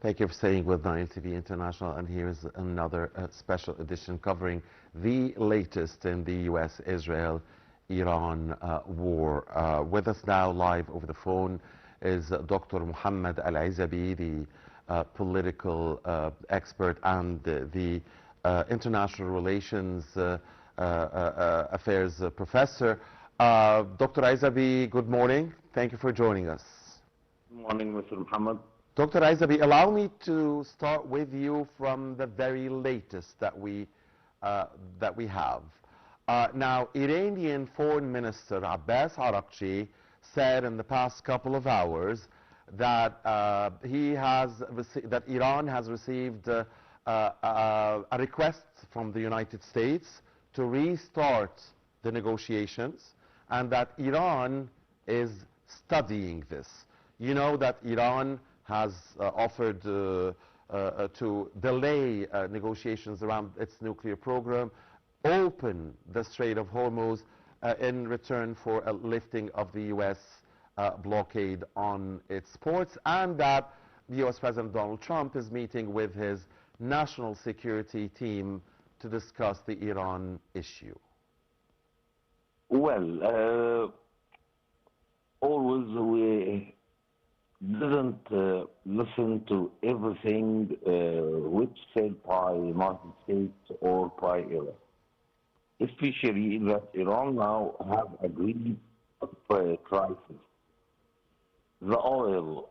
Thank you for staying with Nile TV International, and here's another special edition covering the latest in the U.S.-Israel-Iran war. With us now live over the phone is Dr. Mohamed Ezaby, the political expert and the international relations affairs professor. Dr. Ezaby, good morning. Thank you for joining us. Good morning, Mr. Mohammed. Dr. Ezaby, allow me to start with you from the very latest that we have. Now, Iranian Foreign Minister Abbas Araghchi said in the past couple of hours that that Iran has received a request from the United States to restart the negotiations, and that Iran is studying this. You know that Iran has offered to delay negotiations around its nuclear program, open the Strait of Hormuz in return for a lifting of the U.S. blockade on its ports, and that the U.S. President Donald Trump is meeting with his national security team to discuss the Iran issue. Well, always we didn't listen to everything which said by United States or by Iran. Especially that Iran now have agreed a crisis. The oil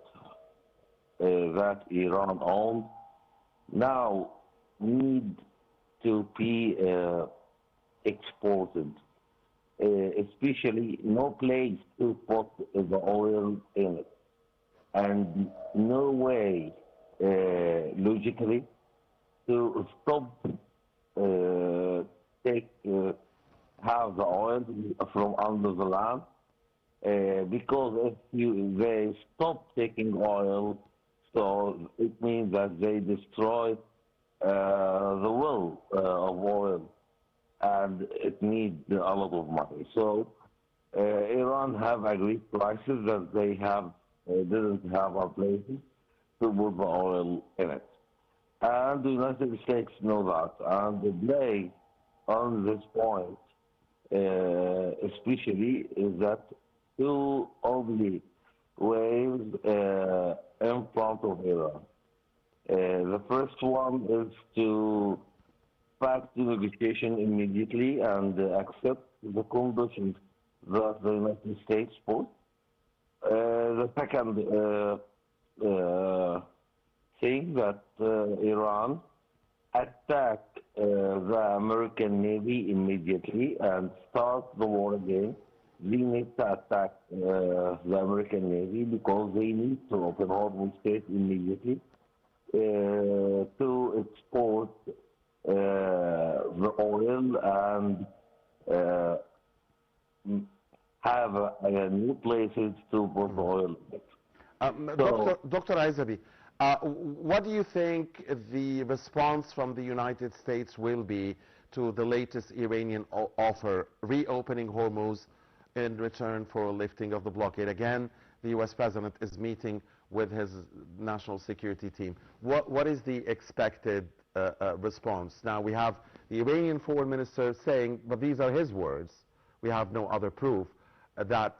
that Iran owns now need to be exported. Especially no place to put the oil in it. And no way, logically, to stop have the oil from under the land, because if they stop taking oil, so it means that they destroy the well of oil, and it needs a lot of money. So Iran have agreed prices that they have didn't have a place to put the oil in it. And the United States know that. And the delay on this point, especially, is that two ugly waves in front of Iran. The first one is to back the negotiation immediately and accept the conditions that the United States put. The second thing that Iran attack the American Navy immediately and start the war again. They need to attack the American Navy because they need to open Hormuz Strait immediately to export the oil and have new places to put the oil. Dr. Ezaby, what do you think the response from the United States will be to the latest Iranian offer, reopening Hormuz in return for a lifting of the blockade? Again, the U.S. President is meeting with his national security team. What is the expected response? Now, we have the Iranian foreign minister saying, but these are his words, we have no other proof, that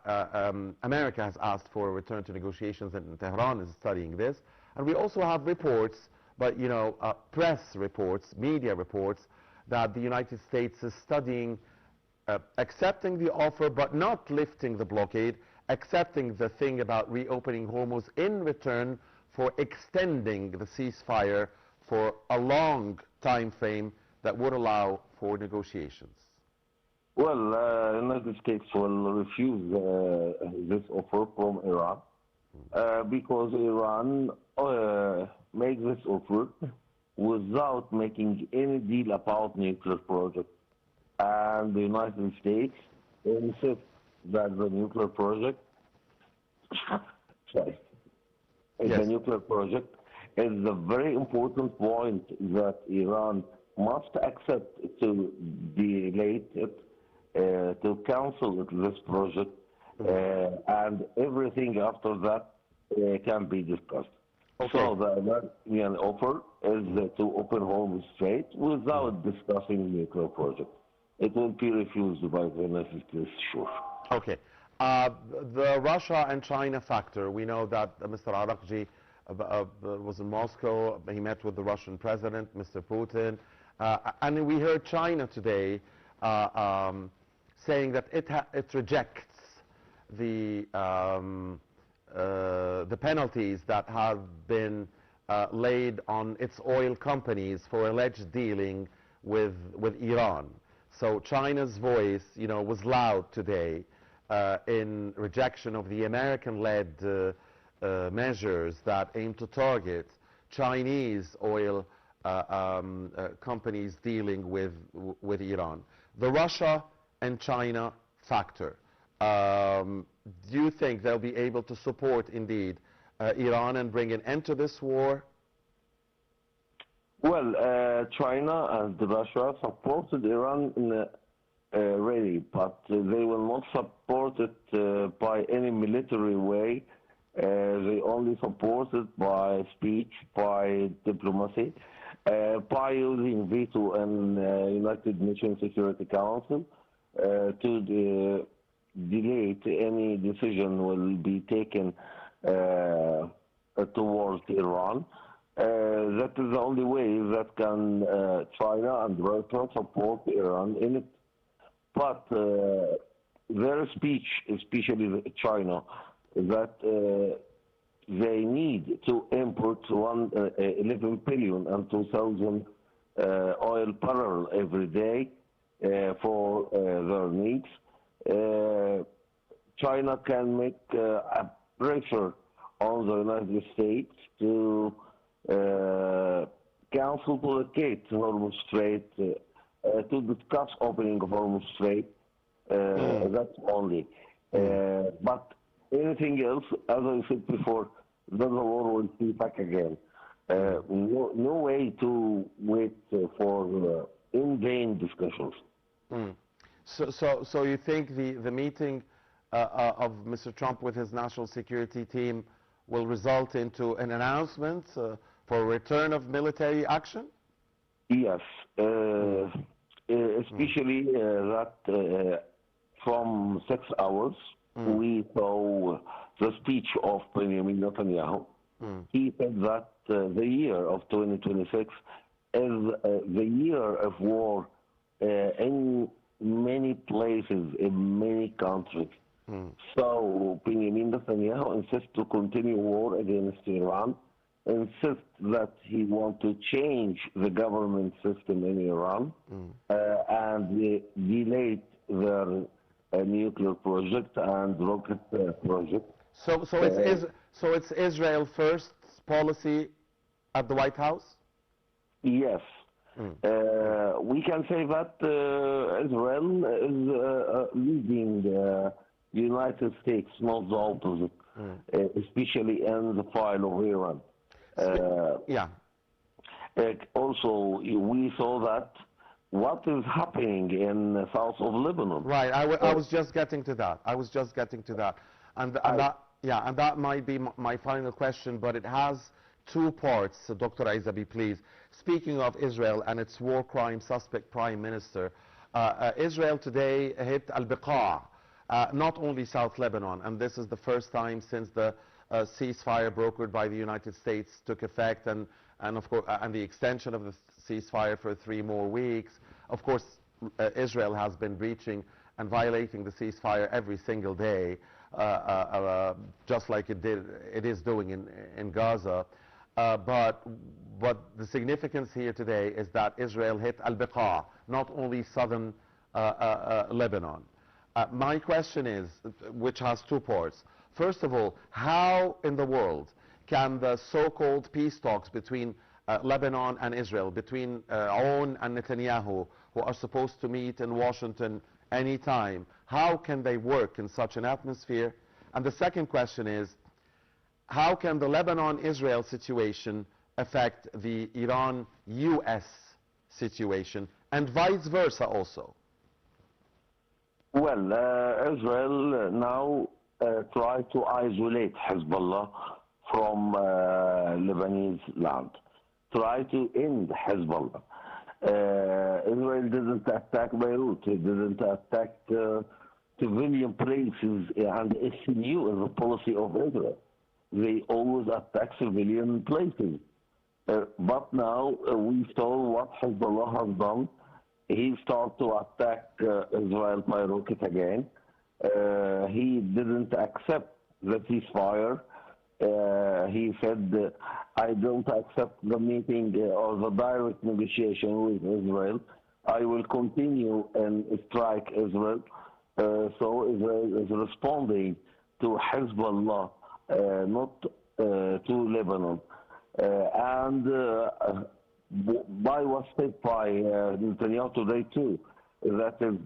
America has asked for a return to negotiations, and Tehran is studying this. And we also have reports, but press reports, media reports, that the United States is studying accepting the offer but not lifting the blockade, accepting the thing about reopening Hormuz in return for extending the ceasefire for a long time frame that would allow for negotiations. Well, the United States will refuse this offer from Iran because Iran made this offer without making any deal about nuclear project. And the United States insists that the nuclear project, the nuclear project is a very important point that Iran must accept to delay it. To cancel this project, and everything after that can be discussed. Okay. So the Iranian offer is to open Hormuz Strait without discussing nuclear project. It will be refused by the United States, sure. Okay. The Russia and China factor, we know that Mr. Arakji was in Moscow. He met with the Russian president, Mr. Putin. And we heard China today saying that it rejects the penalties that have been laid on its oil companies for alleged dealing with Iran. So China's voice, was loud today in rejection of the American-led measures that aim to target Chinese oil companies dealing with Iran. The Russia and China factor. Do you think they'll be able to support, indeed, Iran and bring an end to this war? Well, China and Russia supported Iran really, but they will not support it by any military way. They only support it by speech, by diplomacy, by using veto in United Nations Security Council to delay any decision will be taken towards Iran. That is the only way that can China and Russia support Iran in it. But their speech, especially China, that they need to import 11 billion and 2,000 oil barrels every day for their needs. China can make a pressure on the United States to cancel blockade Hormuz Strait, to discuss opening of Hormuz Strait. That's only. But anything else, as I said before, then the war will be back again. No way to wait for in vain discussions. So you think the meeting of Mr. Trump with his national security team will result into an announcement for a return of military action? Yes, especially that from 6 hours we saw the speech of Benjamin Netanyahu. He said that the year of 2026 is the year of war in many places, in many countries. So Benjamin Netanyahu insists to continue war against Iran, insists that he wants to change the government system in Iran, and they delayed their nuclear project and rocket project. So it's Israel first policy at the White House? Yes. We can say that Israel is leading the United States, not the opposite, especially in the file of Iran. Also, we saw that what is happening in the south of Lebanon. Right, I was just getting to that. And that might be my final question, but it has two parts, Dr. Ezaby, please. Speaking of Israel and its war crime suspect prime minister, Israel today hit Al-Biqa', not only South Lebanon, and this is the first time since the ceasefire brokered by the United States took effect, and of course, and the extension of the ceasefire for 3 more weeks. Of course, Israel has been breaching and violating the ceasefire every single day, just like it is doing in Gaza. But the significance here today is that Israel hit Al-Biqa', not only southern Lebanon. My question is, which has two parts. First of all, how in the world can the so-called peace talks between Lebanon and Israel, between Aoun and Netanyahu, who are supposed to meet in Washington anytime, how can they work in such an atmosphere? And the second question is, how can the Lebanon-Israel situation affect the Iran-US situation, and vice versa also? Well, Israel now try to isolate Hezbollah from Lebanese land. Try to end Hezbollah. Israel didn't attack Beirut. It didn't attack civilian places, and it's new as a policy of Israel. They always attack civilian places. But now we saw what Hezbollah has done. He started to attack Israel by rocket again. He didn't accept the ceasefire. He said, I don't accept the meeting or the direct negotiation with Israel. I will continue and strike Israel. So Israel is responding to Hezbollah, not to Lebanon. And by what said by Netanyahu today too, that is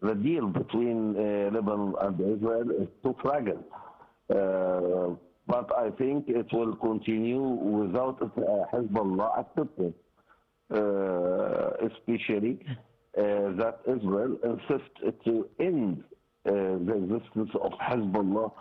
the deal between Lebanon and Israel is too fragile. But I think it will continue without Hezbollah acceptance, especially that Israel insists to end the existence of Hezbollah.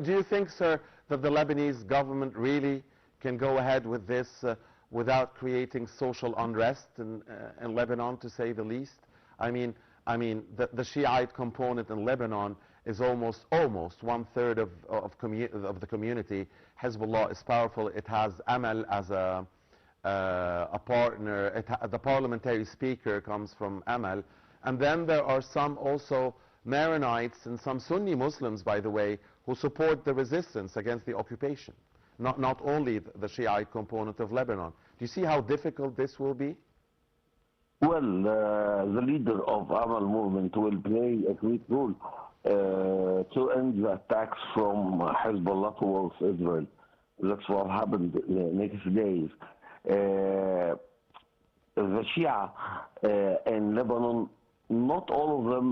Do you think, sir, that the Lebanese government really can go ahead with this without creating social unrest in Lebanon, to say the least? I mean, the Shiite component in Lebanon is almost 1/3 of the community. Hezbollah is powerful. It has Amal as a partner. The parliamentary speaker comes from Amal. And then there are some also Maronites and some Sunni Muslims, by the way, who support the resistance against the occupation. Not only the Shiite component of Lebanon. Do you see how difficult this will be? Well, the leader of Amal movement will play a great role to end the attacks from Hezbollah towards Israel. That's what happened next days. The Shia in Lebanon, not all of them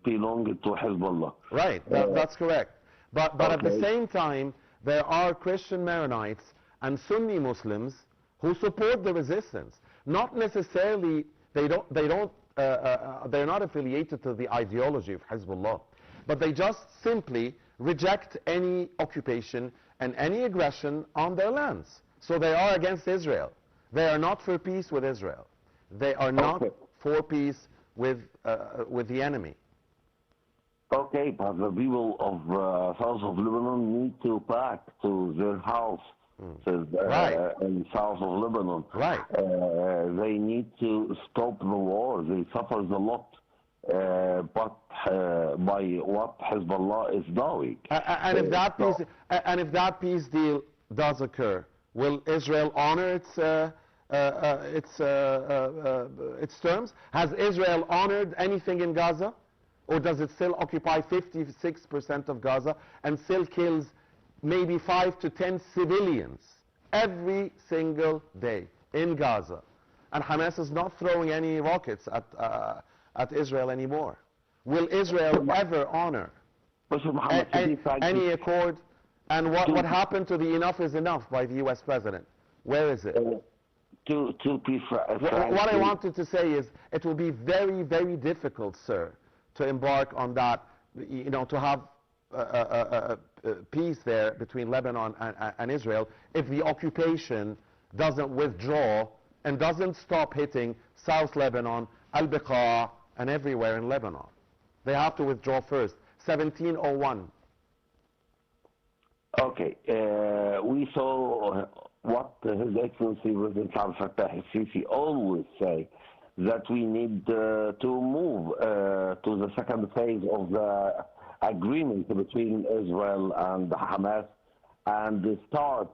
belong to Hezbollah. Right, that's correct. But okay. At the same time, there are Christian Maronites and Sunni Muslims who support the resistance. Not necessarily, they're not affiliated to the ideology of Hezbollah, but they just simply reject any occupation and any aggression on their lands. So they are against Israel. They are not for peace with Israel. They are not for peace with the enemy. Okay, but the people of south of Lebanon need to back to their house Right. in south of Lebanon. Right. They need to stop the war. They suffer a lot, but by what Hezbollah is doing. And if that peace deal does occur, will Israel honor its terms? Has Israel honored anything in Gaza? Or does it still occupy 56% of Gaza and still kills maybe 5 to 10 civilians every single day in Gaza? And Hamas is not throwing any rockets at Israel anymore. Will Israel ever honor any accord? And what happened to the enough is enough by the US president? Where is it? What I wanted to say is it will be very, very difficult, sir, to embark on that, to have peace there between Lebanon and Israel if the occupation doesn't withdraw and doesn't stop hitting South Lebanon, Al-Biqa, and everywhere in Lebanon. They have to withdraw first. 1701. Okay, we saw what His Excellency President Abdel Fattah al-Sisi always say, that we need to move to the second phase of the agreement between Israel and Hamas and start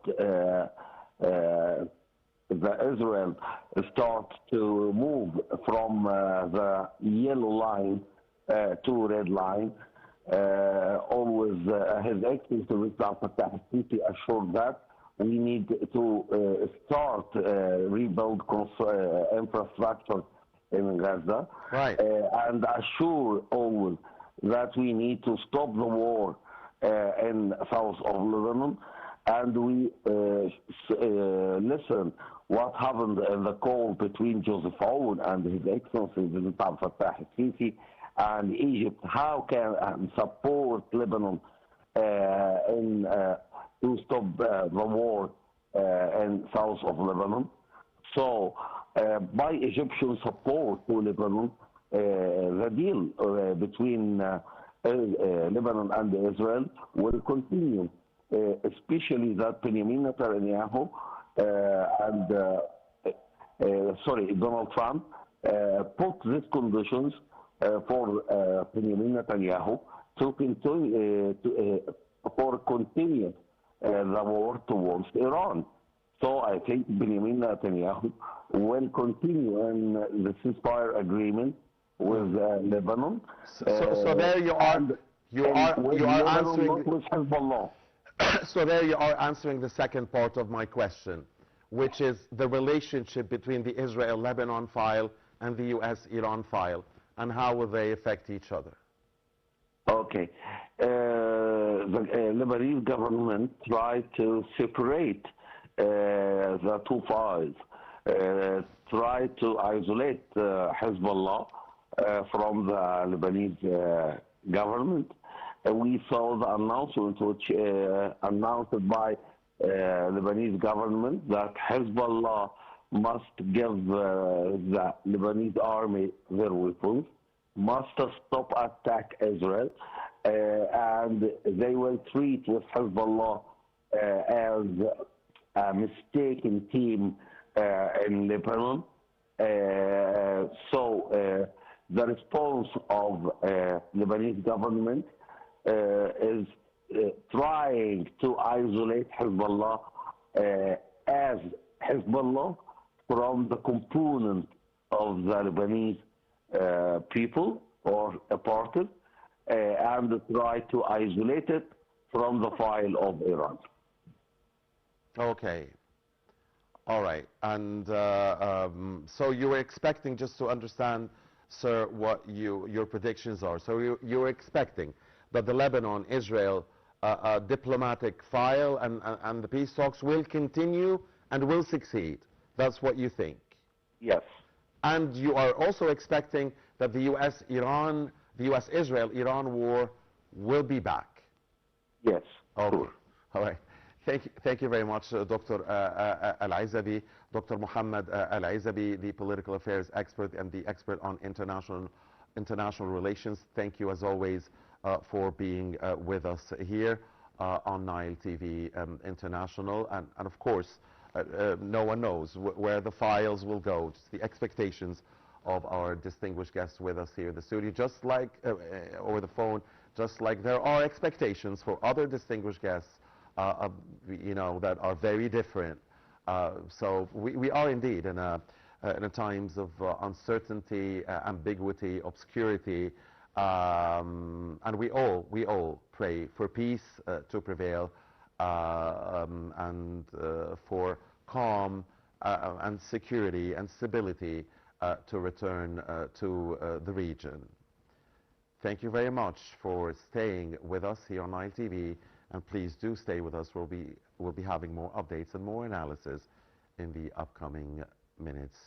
Israel start to move from the yellow line to red line. Always His Excellency President Abdel Fattah al-Sisi assured that we need to start rebuild infrastructure in Gaza, right. And assure always that we need to stop the war in south of Lebanon, and we listen what happened in the call between Joseph Aoun and His Excellency President Abdel Fattah al-Sisi and Egypt. How can support Lebanon in to stop the war in south of Lebanon. So, by Egyptian support to Lebanon, the deal between Lebanon and Israel will continue, especially that Benjamin Netanyahu Donald Trump put these conditions for Benjamin Netanyahu to continue the war towards Iran. So I think Benjamin Netanyahu will continue in the ceasefire agreement with Lebanon. So there you are. You are answering. With Hezbollah. So there you are answering the second part of my question, which is the relationship between the Israel-Lebanon file and the U.S.-Iran file, and how will they affect each other? Okay. The Lebanese government tried to separate the two files, tried to isolate Hezbollah from the Lebanese government. We saw the announcement which announced by Lebanese government that Hezbollah must give the Lebanese army their weapons, must stop attack Israel, and they will treat with Hezbollah as a mistaken team in Lebanon. So the response of Lebanese government is trying to isolate Hezbollah as Hezbollah from the component of the Lebanese people or parties, and try to isolate it from the file of Iran. Okay. All right. And so you were expecting, just to understand, sir, what your predictions are. So you were expecting that the Lebanon-Israel diplomatic file and the peace talks will continue and will succeed. That's what you think? Yes. And you are also expecting that the U.S.-Iran, the U.S.-Israel-Iran war will be back? Yes. Okay. Sure. All right. Thank you very much, Dr. Ezaby, Dr. Mohamed Ezaby, the political affairs expert and the expert on international relations. Thank you, as always, for being with us here on Nile TV International. And of course, no one knows where the files will go. Just the expectations of our distinguished guests with us here in the studio, just like over the phone, just like there are expectations for other distinguished guests, you know, that are very different. So we are indeed in a times of uncertainty, ambiguity, obscurity, and we all pray for peace to prevail, and for calm and security and stability to return to the region. Thank you very much for staying with us here on Nile TV, and please do stay with us. We'll be having more updates and more analysis in the upcoming minutes.